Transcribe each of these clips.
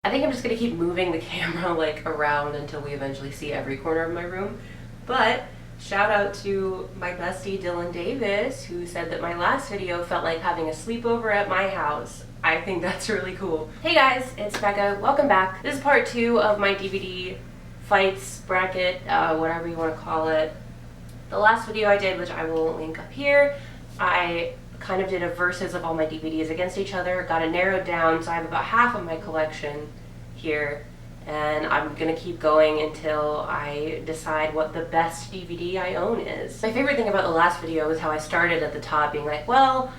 I think I'm just gonna keep moving the camera like around until we eventually see every corner of my room. But shout out to my bestie Dylan Davis, who said that my last video felt like having a sleepover at my house. I think that's really cool. Hey guys, it's Becca. Welcome back. This is part 2 of my DVD fights bracket, whatever you want to call it. The last video I did, which I will link up here, I kind of did a versus of all my DVDs against each other, got it narrowed down, so I have about half of my collection here, and I'm gonna keep going until I decide what the best DVD I own is. My favorite thing about the last video was how I started at the top being like, well,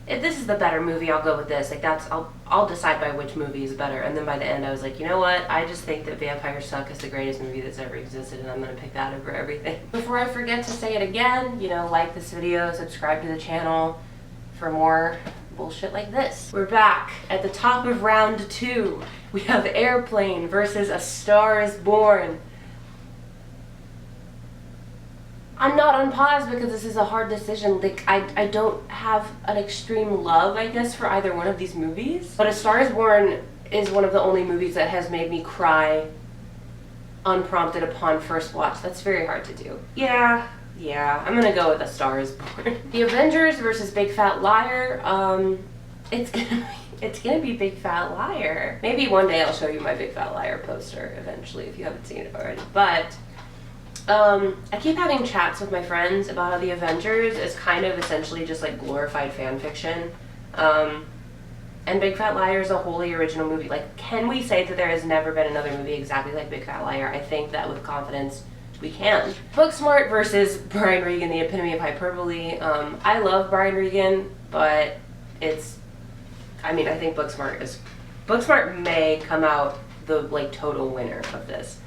if this is the better movie, I'll go with this. Like I'll decide by which movie is better. And then by the end I was like, you know what? I just think that Vampire Suck is the greatest movie that's ever existed, and I'm gonna pick that over everything. Before I forget to say it again, like this video, subscribe to the channel for more bullshit like this. We're back at the top of round 2. We have Airplane versus A Star is Born. I'm not on pause because this is a hard decision. Like, I don't have an extreme love, I guess, for either one of these movies. But A Star is Born is one of the only movies that has made me cry unprompted upon first watch. That's very hard to do. Yeah, I'm gonna go with A Star is Born. The Avengers versus Big Fat Liar. It's gonna be Big Fat Liar. Maybe one day I'll show you my Big Fat Liar poster eventually if you haven't seen it already. But I keep having chats with my friends about how The Avengers is kind of essentially just like glorified fan fiction. And Big Fat Liar is a wholly original movie. Like, can we say that there has never been another movie exactly like Big Fat Liar? I think that with confidence we can. Booksmart versus Brian Regan, the epitome of hyperbole. I love Brian Regan, but I think Booksmart may come out the total winner of this.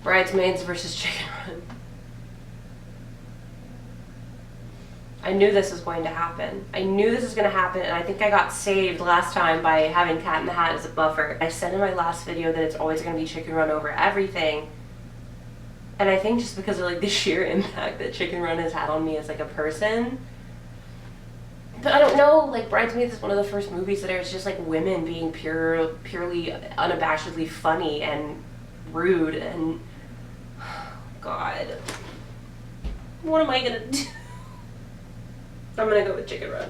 Bridesmaids versus Chicken Run. I knew this was going to happen. And I think I got saved last time by having Cat in the Hat as a buffer. I said in my last video that it's always going to be Chicken Run over everything. And I think just because of the sheer impact that Chicken Run has had on me as a person. But I don't know, Bridesmaids is one of the first movies that is just women being purely unabashedly funny and rude, and God, what am I gonna do? I'm gonna go with Chicken Run.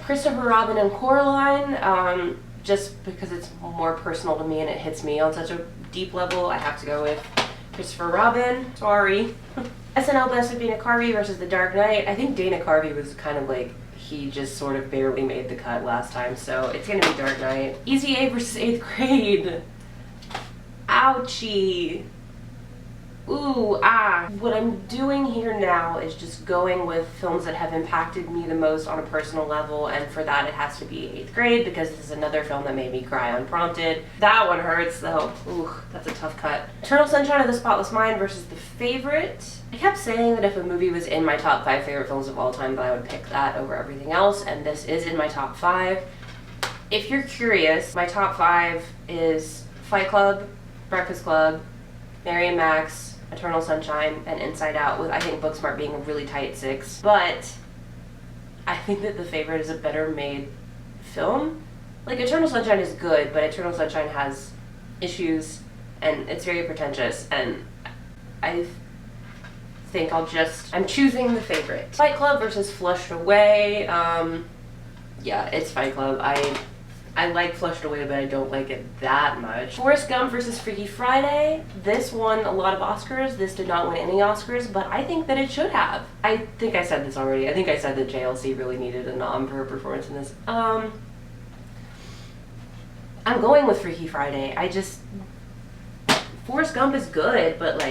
Christopher Robin and Coraline, just because it's more personal to me and it hits me on such a deep level, I have to go with Christopher Robin. Sorry. SNL Best of Dana Carvey versus The Dark Knight. I think Dana Carvey was kind of he just sort of barely made the cut last time, so it's gonna be Dark Knight. Easy A versus 8th Grade. Ouchie. Ooh, ah. What I'm doing here now is just going with films that have impacted me the most on a personal level, and for that it has to be 8th Grade because this is another film that made me cry unprompted. That one hurts though. Ooh, that's a tough cut. Eternal Sunshine of the Spotless Mind versus The Favorite. I kept saying that if a movie was in my top 5 favorite films of all time, that I would pick that over everything else, and this is in my top 5. If you're curious, my top 5 is Fight Club, Breakfast Club, Mary and Max, Eternal Sunshine, and Inside Out, with I think Booksmart being a really tight 6. But I think that The Favorite is a better made film. Eternal Sunshine is good, but Eternal Sunshine has issues and it's very pretentious, and I think I'm choosing The Favorite. Fight Club versus Flushed Away. Yeah, it's Fight Club. I like Flushed Away, but I don't like it that much. Forrest Gump versus Freaky Friday. This won a lot of Oscars. This did not win any Oscars, but I think that it should have. I think I said this already. I think I said that JLC really needed a nom for her performance in this. I'm going with Freaky Friday. Forrest Gump is good, but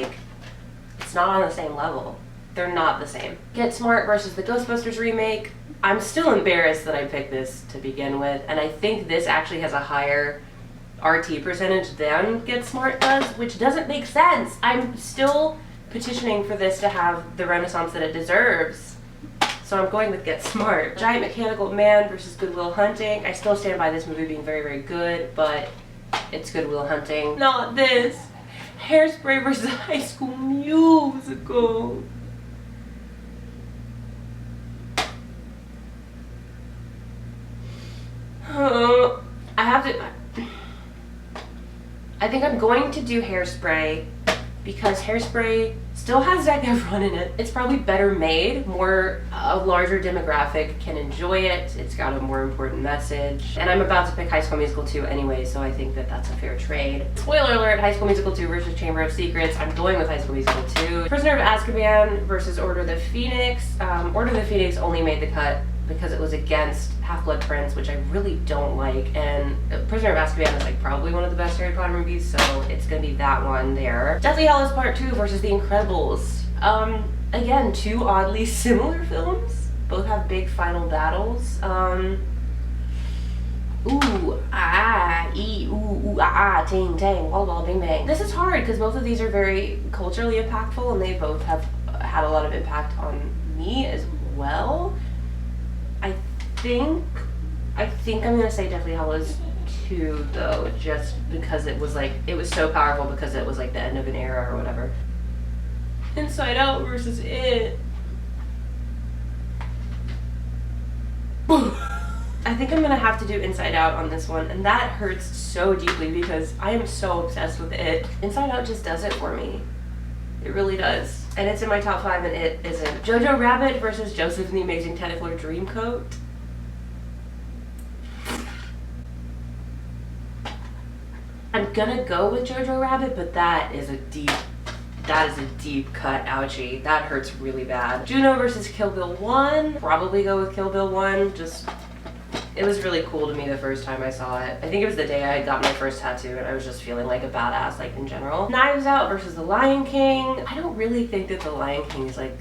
it's not on the same level. They're not the same. Get Smart versus the Ghostbusters remake. I'm still embarrassed that I picked this to begin with, and I think this actually has a higher RT percentage than Get Smart does, which doesn't make sense. I'm still petitioning for this to have the renaissance that it deserves, so I'm going with Get Smart. Giant Mechanical Man versus Good Will Hunting. I still stand by this movie being very, very good, but it's Good Will Hunting. Not this. Hairspray versus High School Musical. I have to. I think I'm going to do Hairspray because Hairspray still has Zac Efron in it. It's probably better made, a larger demographic can enjoy it. It's got a more important message. And I'm about to pick High School Musical 2 anyway, so I think that that's a fair trade. Spoiler alert, High School Musical 2 versus Chamber of Secrets. I'm going with High School Musical 2. Prisoner of Azkaban versus Order of the Phoenix. Order of the Phoenix only made the cut because it was against Half-Blood Prince, which I really don't like, and Prisoner of Azkaban is like probably one of the best Harry Potter movies, so it's gonna be that one there. Deathly Hallows Part 2 versus The Incredibles. Again, two oddly similar films. Both have big final battles. Ting tang, walla walla bing bang. This is hard because both of these are very culturally impactful, and they both have had a lot of impact on me as well. I think I'm gonna say Deathly Hallows 2 though, just because it was so powerful because it was like the end of an era or whatever. Inside Out versus It. I think I'm gonna have to do Inside Out on this one, and that hurts so deeply because I am so obsessed with It. Inside Out just does it for me. It really does. And it's in my top 5 and It isn't. Jojo Rabbit versus Joseph and the Amazing Technicolor Dreamcoat. I'm gonna go with Jojo Rabbit, but that is a deep cut, ouchie. That hurts really bad. Juno versus Kill Bill 1. Probably go with Kill Bill 1. It was really cool to me the first time I saw it. I think it was the day I had got my first tattoo and I was just feeling like a badass, like in general. Knives Out versus The Lion King. I don't really think that The Lion King is like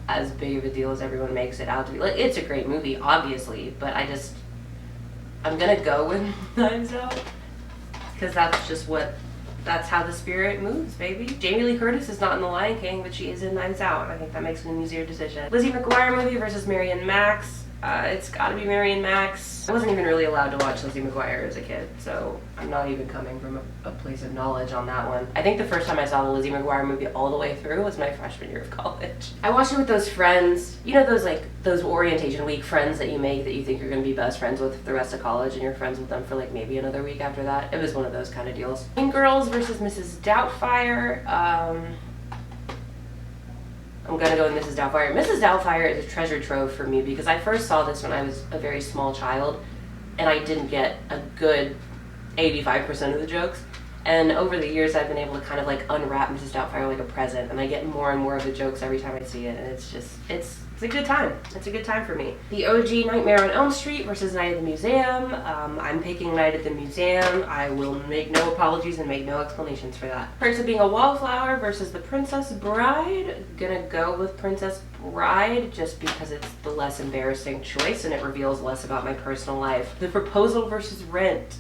as big of a deal as everyone makes it out to be. Like, it's a great movie, obviously, but I'm gonna go with Knives Out. Because that's how the spirit moves, baby. Jamie Lee Curtis is not in The Lion King, but she is in Knives Out. I think that makes it an easier decision. Lizzie McGuire movie versus Marion Max. It's gotta be Marion Max. I wasn't even really allowed to watch Lizzie McGuire as a kid, so I'm not even coming from a place of knowledge on that one. I think the first time I saw the Lizzie McGuire movie all the way through was my freshman year of college. I watched it with those friends, you know, those orientation week friends that you make that you think you're gonna be best friends with the rest of college, and you're friends with them for like maybe another week after that. It was one of those kind of deals. Mean Girls versus Mrs. Doubtfire. I'm gonna go with Mrs. Doubtfire. Mrs. Doubtfire is a treasure trove for me because I first saw this when I was a very small child and I didn't get a good 85% of the jokes. And over the years I've been able to kind of like unwrap Mrs. Doubtfire like a present, and I get more and more of the jokes every time I see it, and it's a good time. It's a good time for me. The OG Nightmare on Elm Street versus Night at the Museum. I'm picking Night at the Museum. I will make no apologies and make no explanations for that. Perks of Being a Wallflower versus The Princess Bride. Gonna go with Princess Bride just because it's the less embarrassing choice and it reveals less about my personal life. The Proposal versus Rent.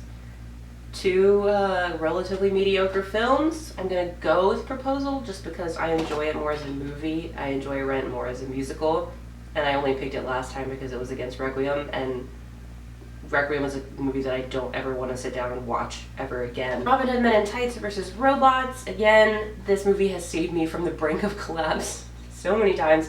Two relatively mediocre films. I'm gonna go with Proposal just because I enjoy it more as a movie. I enjoy Rent more as a musical, and I only picked it last time because it was against Requiem, and Requiem is a movie that I don't ever want to sit down and watch ever again. Robin Hood Men in Tights versus Robots. Again, this movie has saved me from the brink of collapse so many times.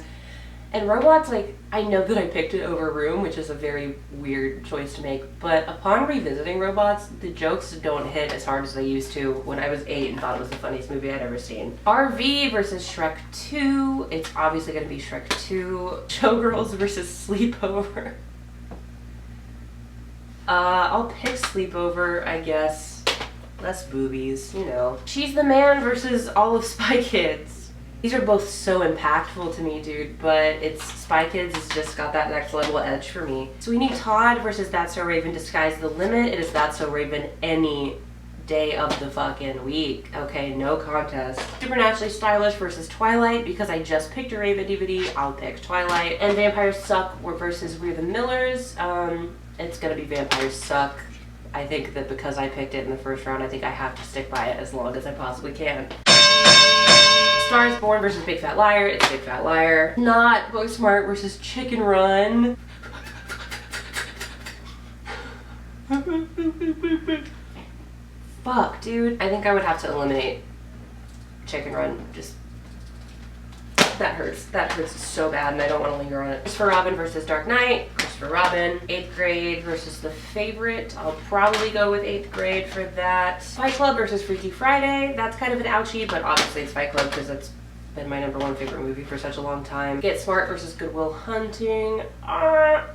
And Robots, like, I know that I picked it over Room, which is a very weird choice to make, but upon revisiting Robots, the jokes don't hit as hard as they used to when I was 8 and thought it was the funniest movie I'd ever seen. RV versus Shrek 2. It's obviously gonna be Shrek 2. Showgirls versus Sleepover. I'll pick Sleepover, I guess. Less boobies, you know. She's the Man versus all of Spy Kids. These are both so impactful to me, dude, but Spy Kids has just got that next level edge for me. Sweeney Todd versus That's So Raven Disguise the Limit. It is That's So Raven any day of the fucking week. Okay, no contest. Supernaturally Stylish versus Twilight. Because I just picked a Raven DVD, I'll pick Twilight. And Vampires Suck versus We're the Millers. It's gonna be Vampires Suck. I think that because I picked it in the first round, I think I have to stick by it as long as I possibly can. Stars Born versus Big Fat Liar. It's Big Fat Liar. Not Booksmart versus Chicken Run. Fuck, dude. I think I would have to eliminate Chicken Run. Just that hurts. That hurts so bad, and I don't want to linger on it. Christopher Robin versus Dark Knight. Christopher Robin. 8th grade versus The Favorite. I'll probably go with 8th grade for that. Fight Club versus Freaky Friday. That's kind of an ouchie, but obviously it's Fight Club because that's been my #1 favorite movie for such a long time. Get Smart versus Good Will Hunting.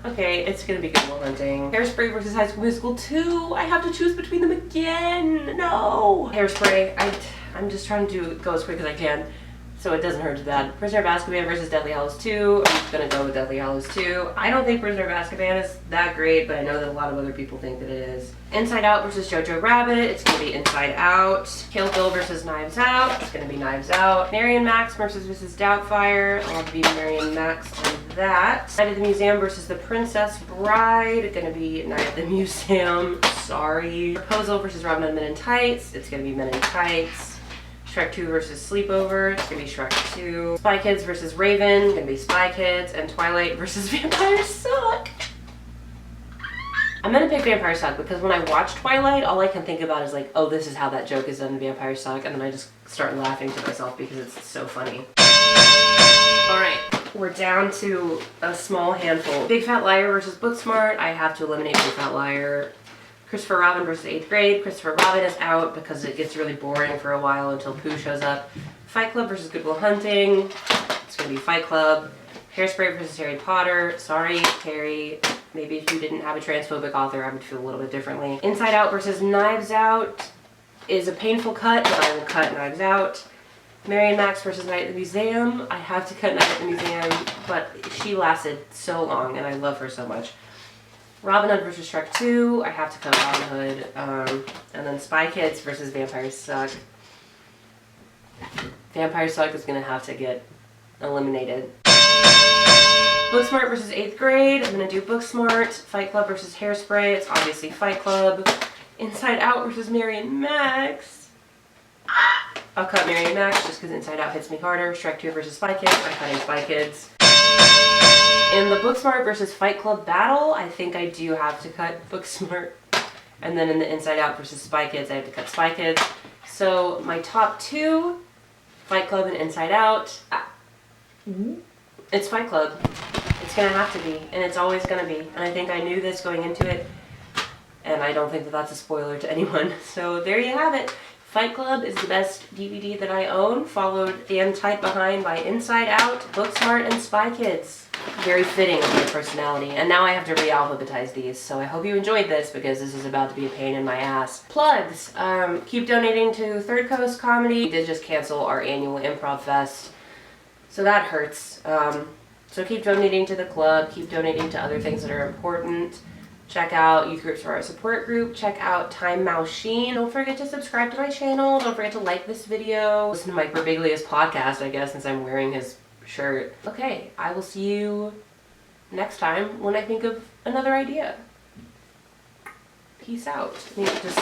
Okay, it's gonna be Good Will Hunting. Hairspray versus High School Musical 2. I have to choose between them again. No. Hairspray. I'm just trying to go as quick as I can so it doesn't hurt too bad. Prisoner of Azkaban versus Deathly Hallows 2. I'm gonna go with Deathly Hallows 2. I don't think Prisoner of Azkaban is that great, but I know that a lot of other people think that it is. Inside Out versus Jojo Rabbit. It's gonna be Inside Out. Kill Bill versus Knives Out. It's gonna be Knives Out. Marion Max versus Mrs. Doubtfire. I'll be Marion Max on that. Night at the Museum versus The Princess Bride. Gonna be Night at the Museum. Sorry. Proposal versus Robin Hood Men in Tights. It's gonna be Men in Tights. Shrek 2 versus Sleepover. It's gonna be Shrek 2. Spy Kids versus Raven. Gonna be Spy Kids. And Twilight versus Vampire Suck. I'm gonna pick Vampire Suck because when I watch Twilight, all I can think about is like, oh, this is how that joke is done in Vampire Suck, and then I just start laughing to myself because it's so funny. Alright, we're down to a small handful. Big Fat Liar versus Booksmart. I have to eliminate Big Fat Liar. Christopher Robin versus 8th grade. Christopher Robin is out because it gets really boring for a while until Pooh shows up. Fight Club versus Good Will Hunting. It's gonna be Fight Club. Hairspray versus Harry Potter. Sorry, Harry. Maybe if you didn't have a transphobic author, I would feel a little bit differently. Inside Out versus Knives Out is a painful cut, but I will cut Knives Out. Marion Max versus Night at the Museum. I have to cut Night at the Museum, but she lasted so long, and I love her so much. Robin Hood versus Shrek 2. I have to cut Robin Hood. And then Spy Kids versus Vampire Suck. Vampire Suck is going to have to get eliminated. Booksmart versus 8th grade. I'm going to do Booksmart. Fight Club versus Hairspray. It's obviously Fight Club. Inside Out versus Marion Max. I'll cut Marion Max just because Inside Out hits me harder. Shrek 2 versus Spy Kids. I'm cutting Spy Kids. In the Booksmart versus Fight Club battle, I think I do have to cut Booksmart. And then in the Inside Out versus Spy Kids, I have to cut Spy Kids. So my top 2, Fight Club and Inside Out. It's Fight Club. It's gonna have to be, and it's always gonna be. And I think I knew this going into it, and I don't think that that's a spoiler to anyone. So there you have it. Fight Club is the best DVD that I own, followed and tight behind by Inside Out, Booksmart, and Spy Kids. Very fitting of my personality. And now I have to re-alphabetize these, so I hope you enjoyed this because this is about to be a pain in my ass. Plugs. Keep donating to Third Coast Comedy. We did just cancel our annual Improv Fest, so that hurts. So keep donating to the club, keep donating to other things that are important. Check out Youth Groups for Our Support Group. Check out Time Mousechine. Don't forget to subscribe to my channel. Don't forget to like this video. Listen to Mike Birbiglia's podcast, I guess, since I'm wearing his shirt. Okay, I will see you next time when I think of another idea. Peace out. Maybe just